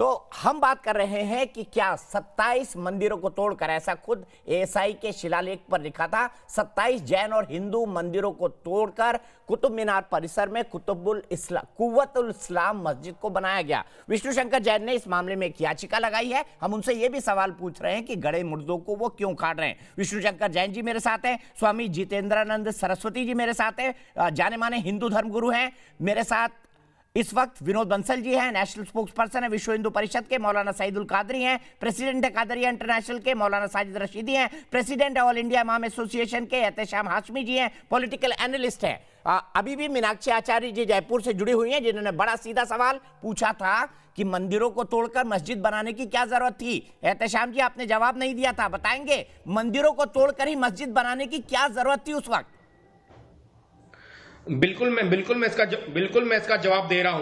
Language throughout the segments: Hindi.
तो हम बात कर रहे हैं कि क्या 27 मंदिरों को तोड़कर, ऐसा खुद एएसआई के शिलालेख पर लिखा था, 27 जैन और हिंदू मंदिरों को तोड़कर कुतुब मीनार परिसर में कुव्वतुल इस्लाम मस्जिद को बनाया गया। विष्णु शंकर जैन ने इस मामले में एक याचिका लगाई है। हम उनसे यह भी सवाल पूछ रहे हैं कि गड़े मुर्दों को वो क्यों काट रहे हैं। विष्णु शंकर जैन जी मेरे साथ हैं, स्वामी जितेंद्रानंद सरस्वती जी मेरे साथ हैं, जाने माने हिंदू धर्मगुरु हैं। मेरे साथ इस वक्त विनोद बंसल जी हैं, नेशनल स्पोक्स पर्सन है विश्व हिंदू परिषद के। मौलाना सईदुल कादरी हैं, प्रेसिडेंट है कादरिया इंटरनेशनल के। मौलाना साजिद रशीदी हैं, प्रेसिडेंट है ऑल इंडिया इमाम एसोसिएशन के। एहतेशाम हाशमी जी हैं, पॉलिटिकल एनालिस्ट हैं। अभी भी मीनाक्षी आचार्य जी जयपुर से जुड़ी हुई हैं, जिन्होंने बड़ा सीधा सवाल पूछा था कि मंदिरों को तोड़कर मस्जिद बनाने की क्या जरूरत थी। एहतेशाम जी आपने जवाब नहीं दिया था, बताएंगे मंदिरों को तोड़कर ही मस्जिद बनाने की क्या जरूरत थी उस वक्त? बिल्कुल मैं इसका जवाब दे रहा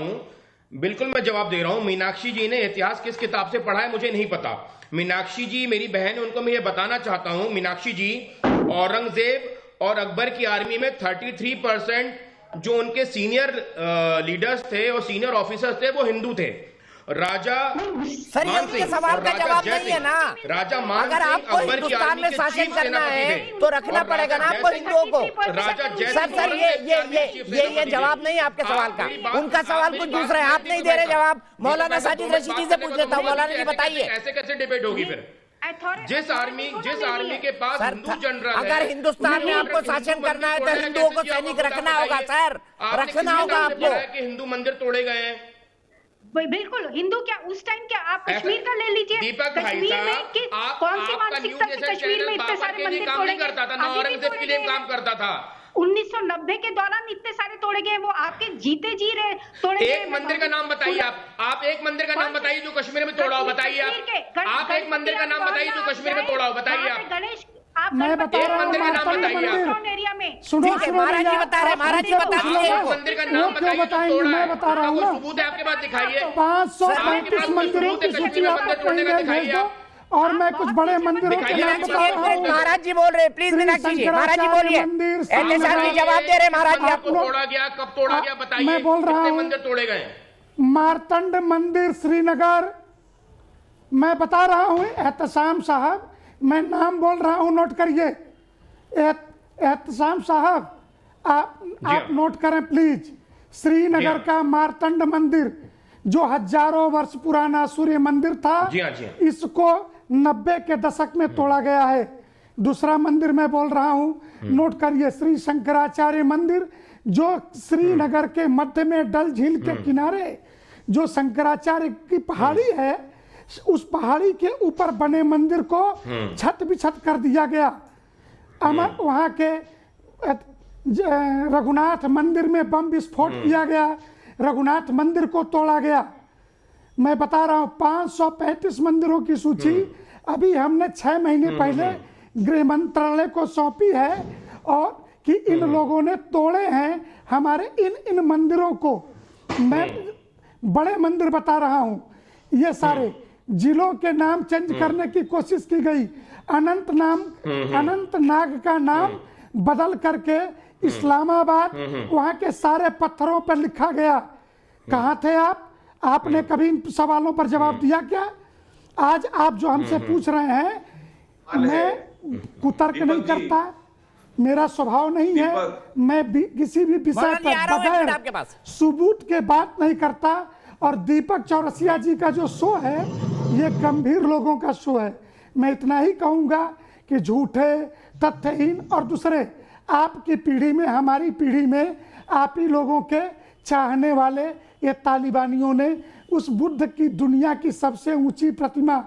हूं। मीनाक्षी जी ने इतिहास किस किताब से पढ़ा है मुझे नहीं पता। मीनाक्षी जी मेरी बहन है, उनको मैं ये बताना चाहता हूं। मीनाक्षी जी, औरंगजेब और अकबर की आर्मी में 33% जो उनके सीनियर लीडर्स थे और सीनियर ऑफिसर्स थे वो हिंदू थे। राजा सर, ये सवाल का जवाब नहीं है ना। राजा मान अगर आपको हिंदुस्तान में शासन करना है तो रखना पड़ेगा ना आपको हिंदुओं को। सर ये जवाब नहीं है आपके सवाल का। उनका सवाल कुछ दूसरा है, आप नहीं दे रहे जवाब। मौलाना साजिद रशीदी से पूछ लेता हूँ। मौलाना जी बताइए, ऐसे कैसे डिबेट होगी फिर? जिस आर्मी के पास हिंदू जनरल, अगर हिंदुस्तान में आपको शासन करना है तो हिंदुओं को सैनिक रखना होगा सर, रखना होगा आपको। हिंदू मंदिर तोड़े गए हैं, बिल्कुल। हिंदू क्या उस टाइम क्या आप कश्मीर का ले लीजिए, दीपक भाई साहब, कौन सी मानसिकता से कश्मीर में इतने सारे मंदिर तोड़े करता था, औरंगजेब के लिए काम करता था। 1990 के दौरान इतने सारे तोड़े गए, वो आपके जीते जी रहे तोड़े गए। एक मंदिर का नाम बताइए आप एक मंदिर का नाम बताइए जो कश्मीर में तोड़ा हो, बताइए आप एक मंदिर का नाम बताइए जो कश्मीर में तोड़ा हो, बताइए आप। गणेश मैं बता रहा हूँ मंदिर का नाम बताइए। एरिया में सुनो महाराज जी बता रहे हैं, महाराज जी बता दीजिए। मंदिर का नाम बताइए, मैं बता रहा हूँ ना। सबूत है आपके पास, दिखाइए। 535 मंदिरों की सूची आपको भेज दो और मैं कुछ बड़े मंदिरों के नाम बता रहा हूँ। महाराज जी बोल रहे हैं, प्लीज मीनाक्षी जी, महाराज जी बोलिए। एहतेशाम जी जवाब दे रहे हैं। महाराज जी आपको तोड़ा गया, कब तोड़ा गया बताइए। मैं बोल रहा हूँ मंदिर तोड़े गए। मार्तंड मंदिर श्रीनगर, मैं बता रहा हूँ। एहतेशाम साहब, मैं नाम बोल रहा हूँ, नोट करिए। एहतेशाम साहब आप नोट करें प्लीज। श्रीनगर का मार्तंड मंदिर जो हजारों वर्ष पुराना सूर्य मंदिर था, इसको 90 के दशक में तोड़ा गया है। दूसरा मंदिर मैं बोल रहा हूँ, नोट करिए, श्री शंकराचार्य मंदिर जो श्रीनगर के मध्य में डल झील के किनारे जो शंकराचार्य की पहाड़ी है, उस पहाड़ी के ऊपर बने मंदिर को छत बिछत कर दिया गया। वहाँ के रघुनाथ मंदिर में बम विस्फोट किया गया, रघुनाथ मंदिर को तोड़ा गया। मैं बता रहा हूँ 535 मंदिरों की सूची अभी हमने 6 महीने पहले गृह मंत्रालय को सौंपी है और कि इन लोगों ने तोड़े हैं हमारे इन मंदिरों को। मैं बड़े मंदिर बता रहा हूँ, ये सारे जिलों के नाम चेंज करने की कोशिश की गई। अनंतनाग का नाम बदल करके इस्लामाबाद, वहां के सारे पत्थरों पर लिखा गया। कहाँ थे आप? आपने कभी इन सवालों पर जवाब दिया क्या? आज आप जो हमसे पूछ रहे हैं, मैं कुतर्क नहीं करता, मेरा स्वभाव नहीं है, मैं किसी भी विषय पर बगैर सबूत के बात नहीं करता। और दीपक चौरसिया जी का जो शो है ये गंभीर लोगों का शो है। मैं इतना ही कहूँगा कि झूठे, तथ्यहीन और दूसरे आपकी पीढ़ी में, हमारी पीढ़ी में आप ही लोगों के चाहने वाले ये तालिबानियों ने उस बुद्ध की दुनिया की सबसे ऊंची प्रतिमा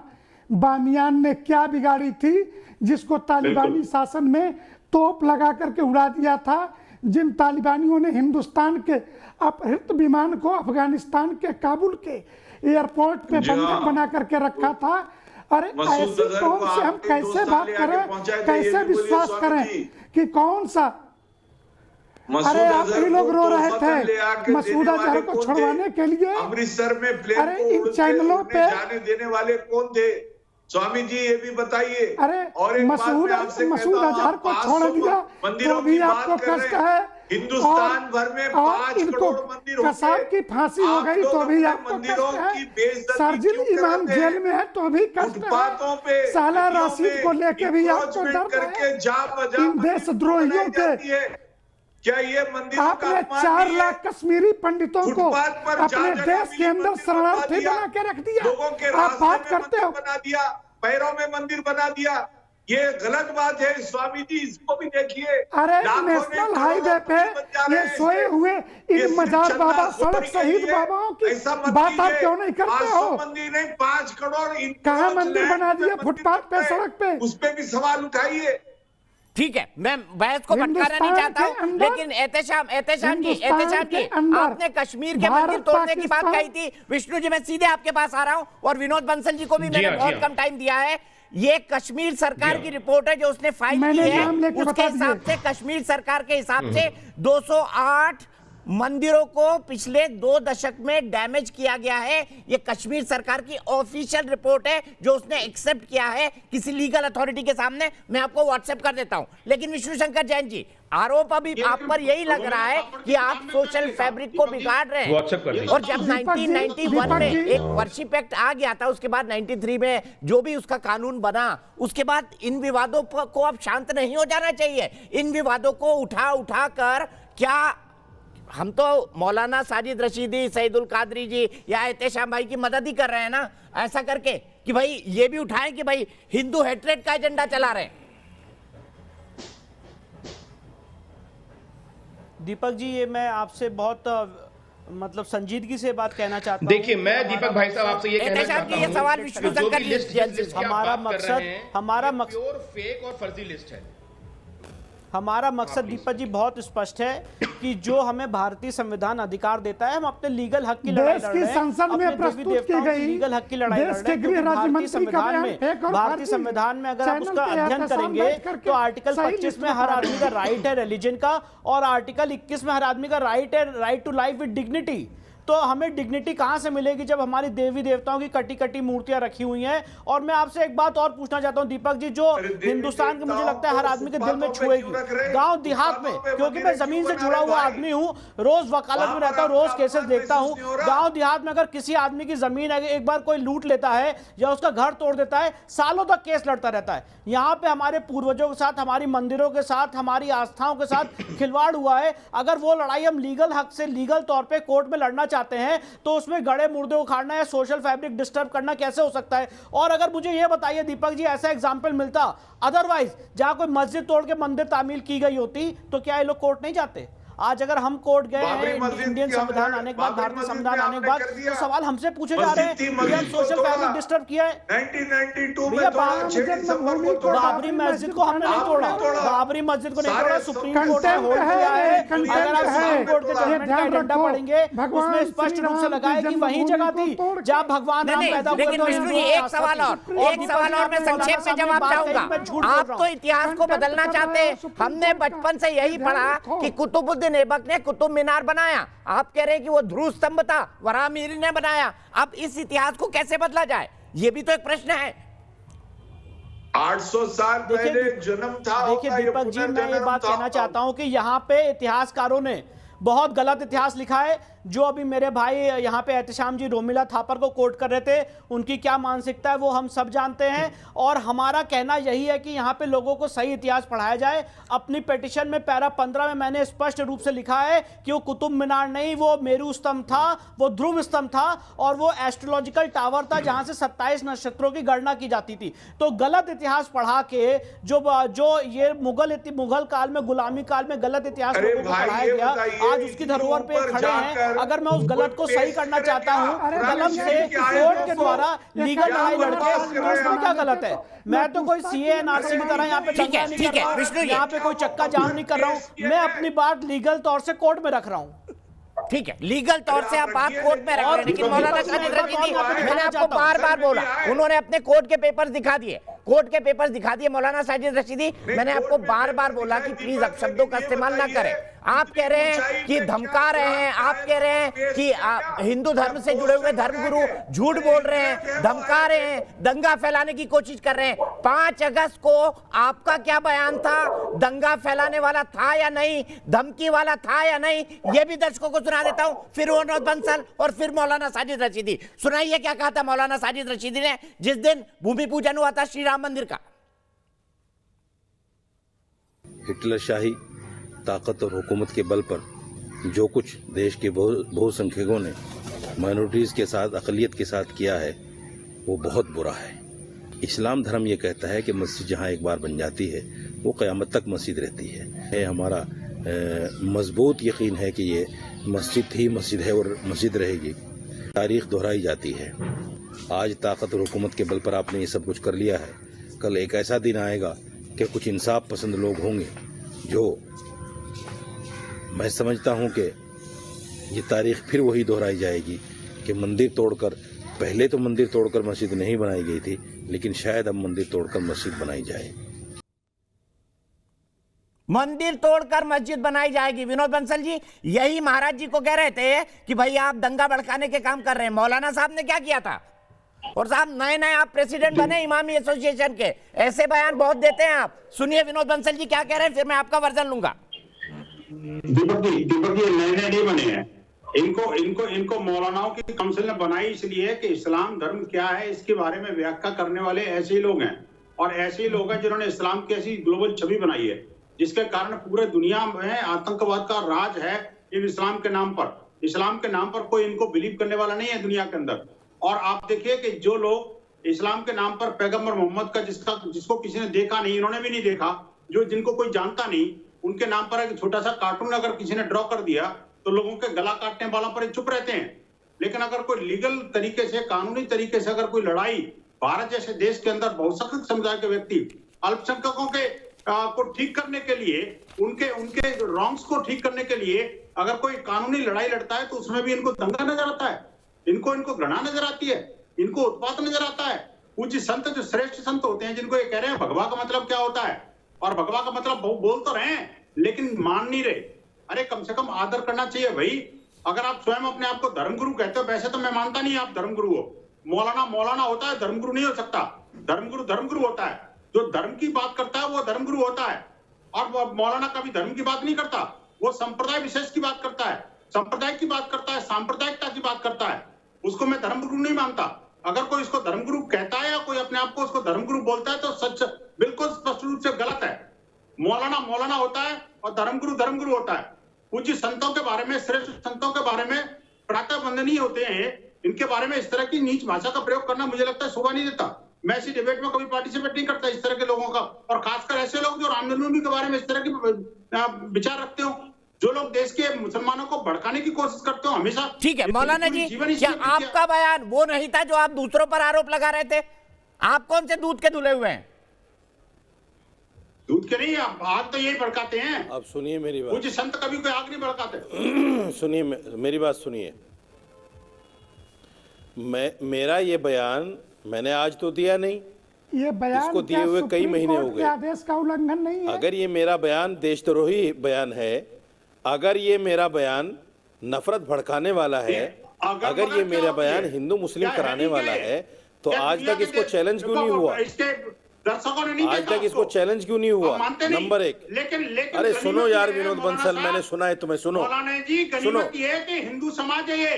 बामियान ने क्या बिगाड़ी थी, जिसको तालिबानी शासन में तोप लगा करके उड़ा दिया था। जिन तालिबानियों ने हिंदुस्तान के अपहृत विमान को अफगानिस्तान के काबुल के एयरपोर्ट पे बंधक बना करके रखा था। अरे ऐसी कौन से हम कैसे बात करें, कैसे विश्वास करें कि कौन सा? अरे आप ही लोग रो रहे थे मसूद अजहर को छुड़वाने के लिए अमृतसर में। अरे इन चैनलों पे जाने देने वाले कौन थे? स्वामी जी ये भी बताइए। अरे मसूद अजहर को छोड़ दिया तो भी आपको कष्ट है हिंदुस्तान भर में 5 इनको करोड़ मंदिर होंगे। कसाब की फांसी हो आप गई तो लोग भी अपने आपको मंदिरों कष्ट की है, बेइज्जती सरजिल क्यों इमाम कराते हैं? जेल में है तो भी कष्ट फुटपाथों है, पे साला नदियों रशीद में को लेके भी आपको encroachment डर करके है। जा बजा इन देशद्रोहियों के क्या ये मंदिरों का आपने अपमान 4 नहीं है? लाख कश्मीरी पंडितों को फुटपाथ पर अपने जगह देश के मिली अंदर मंदिर शरणार्थी बनवा बना के रख दिया। लोगों के आप रास्ते बात में करते मंदिर हो, बना दिया, पैरों में मंदिर बना दिया। ये गलत बात है स्वामी जी, इसको भी देखिए। अरे लाखों नहीं, नेशनल करोड़ों हाईवे पे मंदिर बन जा रहे ये हैं सोए इससे। हुए ये इन सिर्फ मजार चंदा बाबा, खोरी सड़क के शहीद लिए बाबाओं की ऐसा मत बात आप कीजिए। क्यों नहीं करते 500 हो? मंदिर नहीं, 5 करोड़ कहाँ encroach मंदिर land बना पे दिया मंदिर फुटपाथ पे, बनते हैं। सड़क पे? उस पे भी सवाल उठाइए। ठीक है, मैं बहस को भटकाना नहीं हिंदुस्तान चाहता के हूं, अंदर- लेकिन एहतेशाम जी, हिंदुस्तान के अंदर आपने कश्मीर के भारत, मंदिर तोड़ने की बात पाकिस्तान- कही थी। विष्णु जी, मैं सीधे आपके पास आ रहा हूं और विनोद बंसल जी को भी जी मैंने हाँ, बहुत जी हाँ। कम टाइम दिया है। ये कश्मीर सरकार जी की हाँ। रिपोर्ट है जो उसने फाइल की मैंने है, नाम लेके उसके बता दिए। हिसाब से कश्मीर सरकार के हिसाब से 208 मंदिरों को पिछले 2 दशक में डैमेज किया गया है। ये कश्मीर सरकार की ऑफिशियल रिपोर्ट है जो उसने एक्सेप्ट किया है किसी लीगल अथॉरिटी के सामने। मैं आपको व्हाट्सएप कर देता हूं। लेकिन विष्णु शंकर जैन जी, आरोप अभी आप पर यही लग रहा है कि आप सोशल फैब्रिक को बिगाड़ रहे हैं। व्हाट्सएप कर दीजिए। और जब दीपक जी, 1991 में दीपक जी। एक वर्शिप एक्ट आ गया था, उसके बाद 93 में जो भी उसका कानून बना, उसके बाद इन विवादों को अब शांत नहीं हो जाना चाहिए। इन विवादों को उठा कर क्या हम तो मौलाना साजिद रशीदी, सईदुल कादरी जी या एहतेशाम भाई की मदद ही कर रहे हैं ना, ऐसा करके कि भाई ये भी उठाएं कि भाई हिंदू हेट्रेड का एजेंडा चला रहे हैं। दीपक जी, ये मैं आपसे बहुत मतलब संजीदगी से बात कहना चाहता हूं। देखिए, मैं दीपक भाई साहब आपसे ये कहना एहतेशाम चाहता जी, ये हूं सवाल कि विष्णु जो शंकर भी जी लिस्ट जैन जिसकी आप हमारा बात कर मकसद- रहे हैं, हमारा ये मकसद- प्योर फेक और फर्जी लिस्ट है। हमारा मकसद दीपक जी बहुत स्पष्ट है कि जो हमें भारतीय संविधान अधिकार देता है, हम अपने लीगल हक की लड़ाई देश लड़ की रहे हैं। संसद में अपने प्रस्तुत देवी की देवताओं गई लीगल हक की लड़ाई लड़ देश रहे के हैं, गृह क्योंकि राज्य भारतीय मंत्री का संविधान बयान में फेक और भारतीय फर्जी। संविधान में अगर आप चैनल उसका पे अध्ययन एहतसाम करेंगे बैठ करके तो आर्टिकल सही 25 में लिस्ट हर बता आदमी का राइट है रिलीजन का, और आर्टिकल 21 में हर आदमी का राइट है right to life with dignity. तो हमें डिग्निटी कहां से मिलेगी जब हमारी देवी देवताओं की कटी कटी मूर्तियां रखी हुई हैं। और मैं आपसे एक बात और पूछना चाहता हूं दीपक जी, जो हिंदुस्तान के मुझे लगता है हर आदमी के दिल में छुएगी, गांव देहात में, क्योंकि मैं जमीन से जुड़ा हुआ आदमी हूं, रोज वकालत में रहता हूं, रोज केसेस देखता हूं। गांव देहात में अगर किसी आदमी की जमीन एक बार कोई लूट लेता है या उसका घर तोड़ देता है, सालों तक केस लड़ता रहता है। यहाँ पे हमारे पूर्वजों के साथ, हमारी मंदिरों के साथ, हमारी आस्थाओं के साथ खिलवाड़ हुआ है। अगर वो लड़ाई हम लीगल हक से लीगल तौर पे कोर्ट में लड़ना चाहते हैं तो उसमें गड़े मुर्दे उखाड़ना या सोशल फैब्रिक डिस्टर्ब करना कैसे हो सकता है? और अगर मुझे ये बताइए दीपक जी, ऐसा एग्जाम्पल मिलता अदरवाइज जहां कोई मस्जिद तोड़ के मंदिर तामील की गई होती, तो क्या ये लोग कोर्ट नहीं जाते? आज अगर हम कोर्ट गए हैं इंडियन संविधान आने के बाद, भारतीय संविधान आने के बाद, तो सवाल हमसे पूछे जा रहे हैं कि हम सोशल फैब्रिक डिस्टर्ब किया है। 1992 भैया, में तोड़ा, 6 दिसंबर को तोड़ा। बाबरी मस्जिद को हमने नहीं तोड़ा, बाबरी मस्जिद को नहीं तोड़ा, सुप्रीम कोर्ट ने कंटेंट होल्ड है, किया है। कंटेंट अगर आप है। सुप्रीम कोर्ट के ये जजमेंट का ध्यान एजेंडा रखो, पढ़ेंगे, भगवान उसमें स्पष्ट श्री रूप से राम लगा है की कि वही जन्मभूमि जगह को थी तोड़ के- जहाँ भगवान राम पैदा हुए लेकिन थे। विष्णु जी, एक सवाल और मैं संक्षेप में जवाब चाहूंगा। आप तो इतिहास को बदलना चाहते हैं। हमने बचपन से यही पढ़ा कि कुतुबुद्दीन ऐबक ने कुतुब मीनार बनाया, आप कह रहे हैं कि वो ध्रुव स्तंभ था, वराहमिहिर ने बनाया। अब इस इतिहास को कैसे बदला जाए, ये भी तो एक प्रश्न है। 800 साल पहले जन्म था। देखिए दीपक जी, मैं ये बात कहना चाहता हूं कि यहाँ पे इतिहासकारों ने बहुत गलत इतिहास लिखा है। जो अभी मेरे भाई यहाँ पे एहतेशाम जी रोमिला थापर को कोट कर रहे थे, उनकी क्या मानसिकता है वो हम सब जानते हैं। और हमारा कहना यही है कि यहाँ पे लोगों को सही इतिहास पढ़ाया जाए। अपनी पिटीशन में पैरा 15 में मैंने स्पष्ट रूप से लिखा है कि वो कुतुब मीनार नहीं, वो मेरू स्तंभ था, वो ध्रुव स्तंभ था, और वो एस्ट्रोलॉजिकल टावर था जहाँ से 27 नक्षत्रों की गणना की जाती थी। तो गलत इतिहास पढ़ा के जो ये मुगल काल में, गुलामी काल में गलत इतिहास लोगों को पढ़ाया गया, आज उसकी धरोहर पे खड़े हैं। अगर मैं उस गलत को सही करना चाहता हूं कलम से कोर्ट के द्वारा लीगल लड़ाई लड़के, तो उसमें क्या गलत है? मैं तो कोई सीए एनआरसी की तरह यहाँ पे चक्का नहीं कर रहा हूं, यहाँ पे कोई चक्का जाम नहीं कर रहा हूं। मैं अपनी बात लीगल तौर से कोर्ट में रख रहा हूं। ठीक है, लीगल तौर से आप बात कोर्ट में रख रहे हैं, लेकिन मौलाना साजिद रशीदी, मैंने आपको बार बार बोला, उन्होंने अपने कोर्ट के पेपर्स दिखा दिए। कोर्ट के पेपर्स दिखा दिए मौलाना साजिद रशीदी। मैंने आपको बार बार बोला कि प्लीज अब शब्दों का इस्तेमाल ना करें। आप कह रहे हैं कि धमका रहे हैं, आप कह रहे हैं कि हिंदू धर्म से जुड़े हुए धर्मगुरु झूठ बोल रहे हैं, धमका रहे हैं, दंगा फैलाने की कोशिश कर रहे हैं। 5 अगस्त को आपका क्या बयान था? दंगा फैलाने वाला था या नहीं, धमकी वाला था या नहीं, यह भी दर्शकों को सुना देता हूं। फिर विनोद बंसल और फिर मौलाना साजिद रशीदी, सुनाइए क्या कहा था मौलाना साजिद रशीदी ने जिस दिन भूमि पूजन हुआ था श्री राम मंदिर का। हिटलर शाही ताकत और हुकूमत के बल पर जो कुछ देश के बहुसंख्यकों ने माइनॉरिटीज के साथ, अक़लियत के साथ किया है, वो बहुत बुरा है। इस्लाम धर्म ये कहता है कि मस्जिद जहाँ एक बार बन जाती है वो क़यामत तक मस्जिद रहती है। हमारा मजबूत यकीन है कि ये मस्जिद ही मस्जिद है और मस्जिद रहेगी। तारीख दोहराई जाती है। आज ताकत और हुकूमत के बल पर आपने ये सब कुछ कर लिया है, कल एक ऐसा दिन आएगा कि कुछ इंसाफ पसंद लोग होंगे जो, मैं समझता हूं कि ये तारीख फिर वही दोहराई जाएगी कि मंदिर तोड़कर, पहले तो मंदिर तोड़कर मस्जिद नहीं बनाई गई थी, लेकिन शायद अब मंदिर तोड़कर मस्जिद बनाई जाए। मंदिर तोड़कर मस्जिद बनाई जाएगी। विनोद बंसल जी यही महाराज जी को कह रहे थे कि भाई आप दंगा भड़काने के काम कर रहे हैं। मौलाना साहब ने क्या किया था? और साहब नए नए आप प्रेसिडेंट बने इमामी एसोसिएशन के, ऐसे बयान बहुत देते हैं आप। सुनिए विनोद बंसल जी क्या कह रहे हैं, फिर मैं आपका वर्जन लूंगा। दीपक जी नए नहीं बने हैं। इनको मौलानाओं की काउंसिल ने बनाई इसलिए कि इस्लाम धर्म क्या है इसके बारे में व्याख्या करने वाले ऐसे ही लोग हैं, और ऐसे ही लोग हैं जिन्होंने इस्लाम की ऐसी ग्लोबल छवि बनाई है जिसके कारण पूरे दुनिया में आतंकवाद का राज है इन इस्लाम के नाम पर। इस्लाम के नाम पर कोई इनको बिलीव करने वाला नहीं है दुनिया के अंदर। और आप देखिए कि जो लोग इस्लाम के नाम पर पैगंबर मोहम्मद का जिसको किसी ने देखा नहीं, इन्होंने भी नहीं देखा, जिनको कोई जानता नहीं, उनके नाम पर एक छोटा सा कार्टून अगर किसी ने ड्रॉ कर दिया तो लोगों के गला काटने वालों पर चुप रहते हैं। लेकिन अगर कोई लीगल तरीके से, कानूनी तरीके से अगर कोई लड़ाई भारत जैसे देश के अंदर बहुसंख्यक समुदाय के व्यक्ति, अल्पसंख्यकों के को ठीक करने के लिए, उनके रॉन्ग्स को ठीक करने के लिए अगर कोई कानूनी लड़ाई लड़ता है तो उसमें भी इनको दंगा नजर आता है, इनको घृणा नजर आती है, इनको उत्पात नजर आता है। पूज्य संत जो श्रेष्ठ संत होते हैं जिनको ये कह रहे हैं भगवा का मतलब क्या होता है, और भगवा का मतलब बोल तो रहे हैं लेकिन मान नहीं रहे। अरे कम से कम आदर करना चाहिए भाई। अगर आप स्वयं अपने आप को धर्मगुरु कहते हो, वैसे तो मैं मानता नहीं आप धर्मगुरु हो। मौलाना होता है, धर्मगुरु नहीं हो सकता। धर्मगुरु होता है, जो धर्म की बात करता है वो धर्मगुरु होता है। और मौलाना कभी धर्म की बात नहीं करता, वो संप्रदाय विशेष की बात करता है, संप्रदाय की बात करता है, सांप्रदायिकता की बात करता है। उसको मैं धर्मगुरु नहीं मानता। अगर कोई इसको धर्मगुरु कहता है या कोई अपने आप को उसको धर्मगुरु बोलता है तो सच बिल्कुल स्पष्ट रूप से गलत है। मौलाना होता है और धर्मगुरु होता है। पूज्य संतों के बारे में, श्रेष्ठ संतों के बारे में प्रातः वंदनीय होते हैं, इनके बारे में इस तरह की नीच भाषा का प्रयोग करना मुझे लगता है शोभा नहीं देता। मैं ऐसी डिबेट में कभी पार्टिसिपेट नहीं करता इस तरह के लोगों का, और खासकर ऐसे लोग जो राम जन्मभूमि के बारे में इस तरह की विचार रखते हो, जो लोग देश के मुसलमानों को भड़काने की कोशिश करते हो हमेशा। ठीक है मौलाना जी, क्या आपका बयान वो नहीं था जो आप दूसरों पर आरोप लगा रहे थे? आप कौन से दूध के धुले हुए हैं? दूध के नहीं, आग तो यही भड़काते हैं। अब सुनिए मेरी बात। कुछ संत कभी कोई आग नहीं भड़काते। सुनिए मेरी बात सुनिए। मेरा ये बयान मैंने आज तो दिया नहीं, ये बयान इसको दिए हुए कई महीने हो गए। आदेश का उल्लंघन नहीं है। अगर ये मेरा बयान देशद्रोही बयान है, अगर ये मेरा बयान नफरत भड़काने वाला है, अगर ये मेरा बयान हिंदू मुस्लिम कराने वाला है, तो आज तक इसको चैलेंज क्यों नहीं हुआ? दर्शकों ने नहीं आज तक इसको चैलेंज क्यों नहीं हुआ? नंबर एक। लेकिन अरे सुनो यार विनोद बंसल, मैंने सुना है तुम्हें, सुनो। मौलाना जी गनीमत ये है कि हिंदू समाज है ये।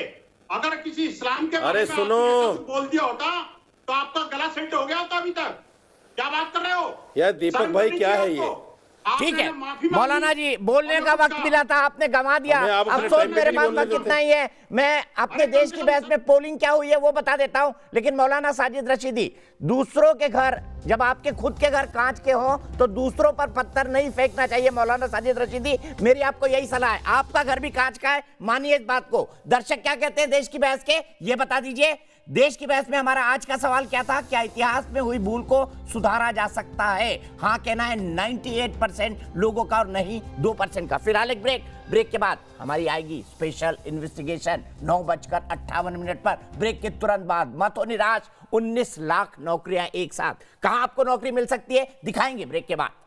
अगर किसी इस्लाम के अरे सुनो, बोल दिया होता तो आपका गला सेट हो गया होता अभी तक। क्या बात कर रहे हो यार दीपक भाई, क्या है ये? ठीक है मौलाना जी, बोलने का वक्त मिला था, आपने गंवा दिया। अफसोस मेरे पास वक्त कितना ही है। मैं अपने देश की बहस में पोलिंग क्या हुई है वो बता देता हूं। लेकिन मौलाना साजिद रशीदी, दूसरों के घर, जब आपके खुद के घर कांच के हो तो दूसरों पर पत्थर नहीं फेंकना चाहिए। मौलाना साजिद रशीदी, मेरी आपको यही सलाह है। आपका घर भी कांच का है, मानिए इस बात को। दर्शक क्या कहते हैं देश की बहस के, ये बता दीजिए। देश की बहस में हमारा आज का सवाल क्या था? क्या इतिहास में हुई भूल को सुधारा जा सकता है? हाँ कहना है 98% लोगों का और नहीं 2% का। फिलहाल एक ब्रेक के बाद हमारी आएगी स्पेशल इन्वेस्टिगेशन 9:58 पर। ब्रेक के तुरंत बाद मत हो निराश, 19 लाख नौकरियां एक साथ। कहां आपको नौकरी मिल सकती है दिखाएंगे ब्रेक के बाद।